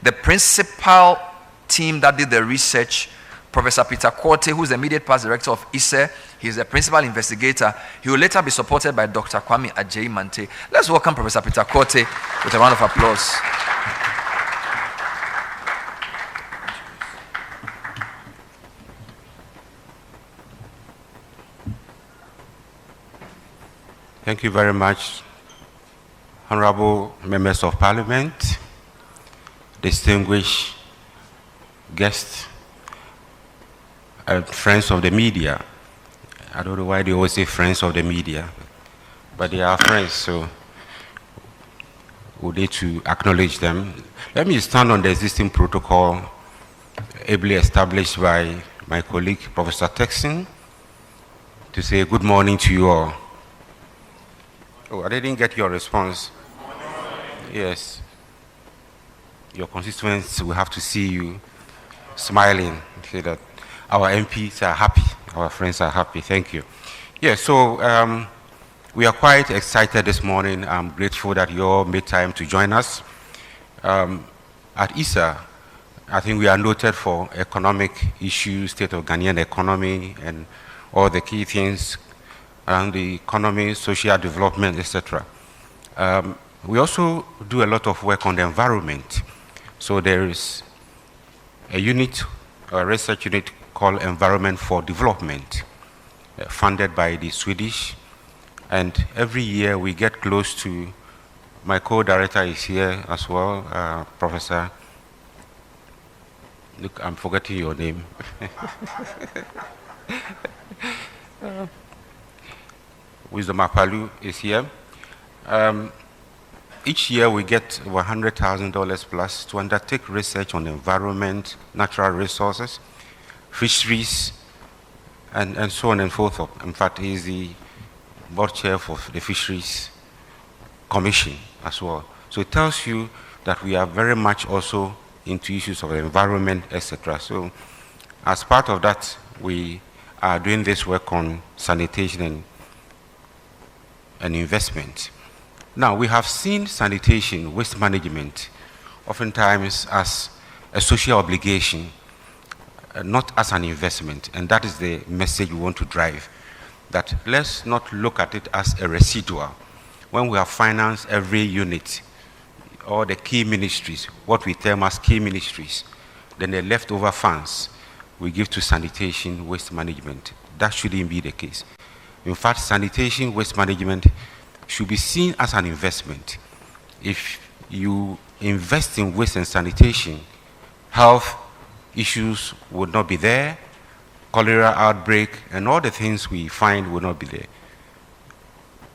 The principal team that did the research, Professor Peter Quartey, who's the immediate past director of ISE, he's the principal investigator. He will later be supported by Dr. Kwame Ajayi-Mante. Let's welcome Professor Peter Quartey with a round of applause. Thank you very much, honorable members of parliament, distinguished guests, and friends of the media. I don't know why they always say friends of the media, but they are friends, so we need to acknowledge them. Let me stand on the existing protocol ably established by my colleague, Professor Texon, to say good morning to you all. Oh, I didn't get your response. Yes. Your constituents will have to see you smiling, say that our MPs are happy, our friends are happy. Thank you. Yeah, so we are quite excited this morning. I'm grateful that you all made time to join us. At ISA, I think we are noted for economic issues, state of Ghanaian economy, and all the key things around the economy, social development, etc. We also do a lot of work on the environment. So there is a unit, a research unit called Environment for Development, funded by the Swedish. And every year we get close to, my co-director is here as well, Professor, look, I'm forgetting your name. Wisdom Apalu is here. Each year we get $100,000 plus to undertake research on the environment, natural resources, fisheries, and so on and so forth. In fact, he is the board chair for the Fisheries Commission as well. So it tells you that we are very much also into issues of the environment, etc. So as part of that, we are doing this work on sanitation and investment. Now, we have seen sanitation, waste management, oftentimes as a social obligation, not as an investment. And that is the message we want to drive, that let's not look at it as a residual. When we have financed every unit, or the key ministries, what we term as key ministries, then the leftover funds we give to sanitation, waste management. That shouldn't be the case. In fact, sanitation, waste management should be seen as an investment. If you invest in waste and sanitation, health issues would not be there, cholera outbreak, and all the things we find will not be there.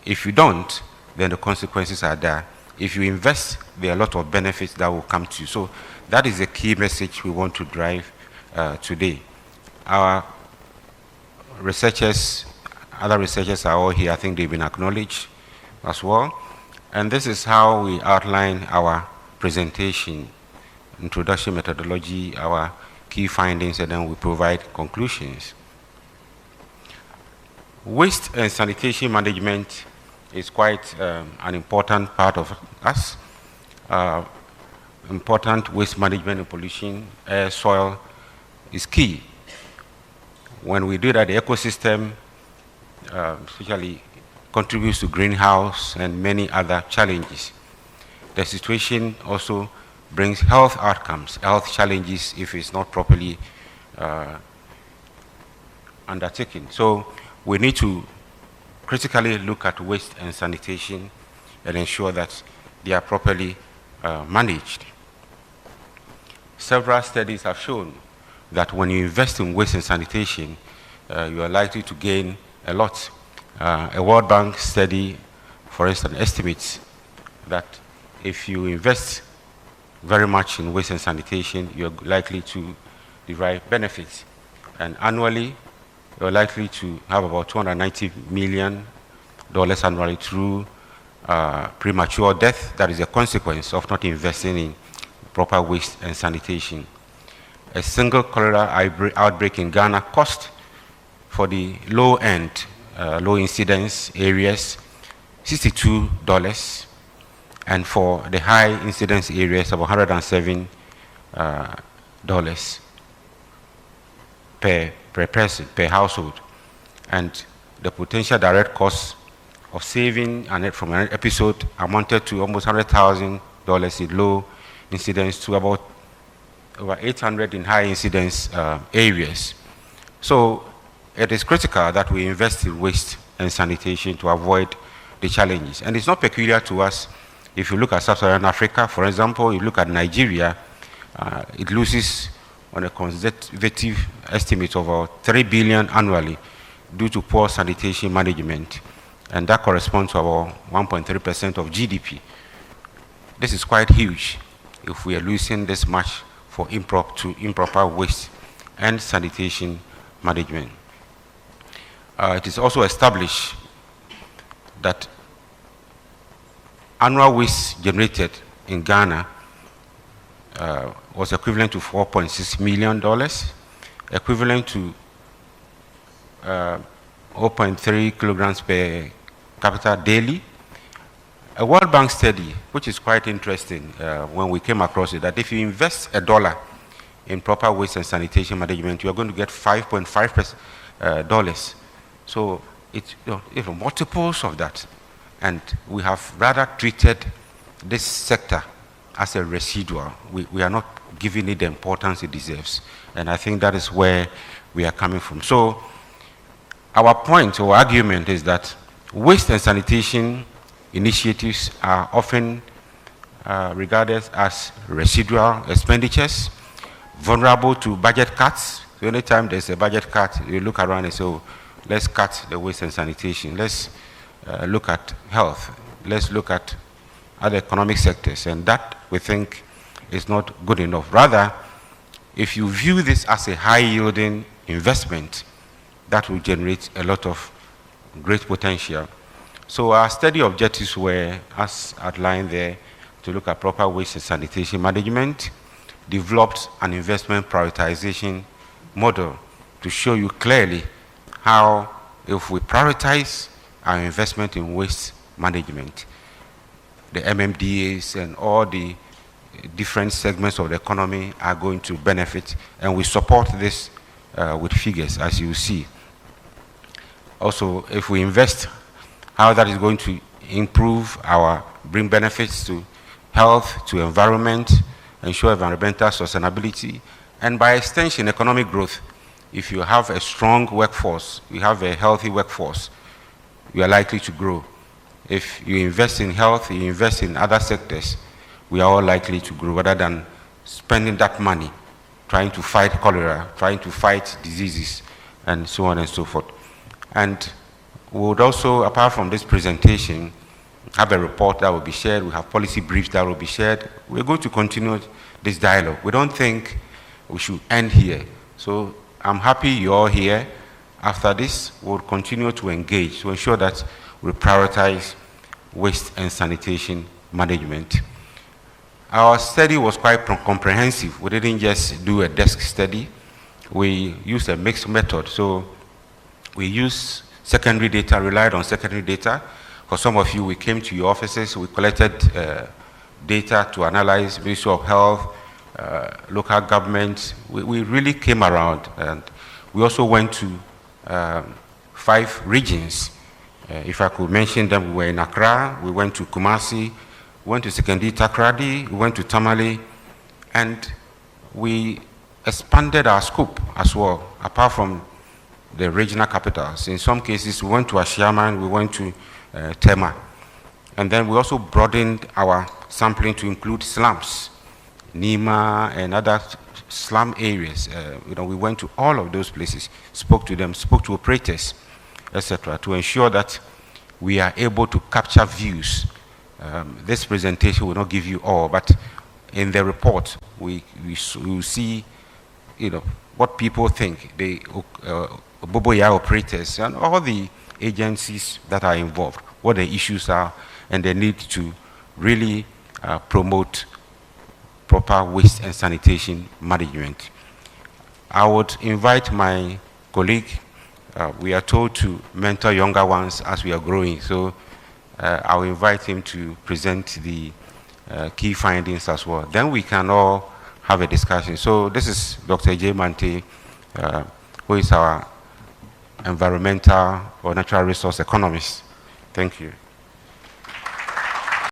If you don't, then the consequences are there. If you invest, there are a lot of benefits that will come to you. So that is the key message we want to drive today. Our researchers, other researchers are all here. I think they've been acknowledged as well. And this is how we outline our presentation, introduction methodology, our key findings, and then we provide conclusions. Waste and sanitation management is quite an important part of us. Important waste management and pollution, air, soil is key. When we do that, the ecosystem especially contributes to greenhouse and many other challenges. The situation also brings health outcomes, health challenges if it's not properly undertaken. So we need to critically look at waste and sanitation and ensure that they are properly managed. Several studies have shown that when you invest in waste and sanitation, you are likely to gain a lot. A World Bank study, for instance, estimates that if you invest very much in waste and sanitation, you're likely to derive benefits. And annually, you're likely to have about $290 million annually through premature death. That is a consequence of not investing in proper waste and sanitation. A single cholera outbreak in Ghana cost for the low-end, low incidence areas $62, and for the high incidence areas about $107 dollars per person, per household. And the potential direct cost of saving from an episode amounted to almost $100,000 in low incidence to about over 800 in high incidence areas. So it is critical that we invest in waste and sanitation to avoid the challenges. And it's not peculiar to us. If you look at Sub-Saharan Africa, for example, you look at Nigeria, it loses on a conservative estimate of about 3 billion annually due to poor sanitation management. And that corresponds to about 1.3% of GDP. This is quite huge if we are losing this much for improper waste and sanitation management. It is also established that annual waste generated in Ghana was equivalent to $4.6 million, equivalent to 0.3 kilograms per capita daily. A World Bank study, which is quite interesting when we came across it, that if you invest $1 in proper waste and sanitation management, you are going to get $5.5 So it's even multiples of that. And we have rather treated this sector as a residual. We are not giving it the importance it deserves. And I think that is where we are coming from. So our point or argument is that waste and sanitation initiatives are often regarded as residual expenditures, vulnerable to budget cuts. So anytime there's a budget cut, you look around and say, oh, let's cut the waste and sanitation. Let's look at health. Let's look at other economic sectors. And that, we think, is not good enough. Rather, if you view this as a high-yielding investment, that will generate a lot of great potential. So our study objectives were, as outlined there, to look at proper waste and sanitation management, developed an investment prioritization model to show you clearly how, if we prioritize our investment in waste management, the MMDAs and all the different segments of the economy are going to benefit, and we support this with figures, as you see. Also, if we invest, how that is going to bring benefits to health, to environment, ensure environmental sustainability, and by extension, economic growth. If you have a strong workforce, you have a healthy workforce, you are likely to grow. If you invest in health, you invest in other sectors, we are all likely to grow rather than spending that money trying to fight cholera, trying to fight diseases, and so on and so forth. And we would also, apart from this presentation, have a report that will be shared. We have policy briefs that will be shared. We're going to continue this dialogue. We don't think we should end here. So I'm happy you're all here. After this, we'll continue to engage to ensure that we prioritize waste and sanitation management. Our study was quite comprehensive. We didn't just do a desk study. We used a mixed method. So we used secondary data, relied on secondary data. For some of you, we came to your offices, we collected data to analyze Ministry of Health, local government. We really came around, and we also went to 5 regions. If I could mention them, we were in Accra, we went to Kumasi, we went to Sekondi Takoradi, we went to Tamale, and we expanded our scope as well, apart from the regional capitals. In some cases, we went to Ashiaman, we went to Tema. And then we also broadened our sampling to include slums, Nima and other slum areas. We went to all of those places, spoke to them, spoke to operators, etc., to ensure that we are able to capture views. This presentation will not give you all, but in the report, we will see, what people think, the Boboya operators and all the agencies that are involved, what the issues are, and the need to really promote proper waste and sanitation management. I would invite my colleague. We are told to mentor younger ones as we are growing, so I will invite him to present the key findings as well. Then we can all have a discussion. So this is Dr. Ajay Mante, who is our environmental or natural resource economist. Thank you.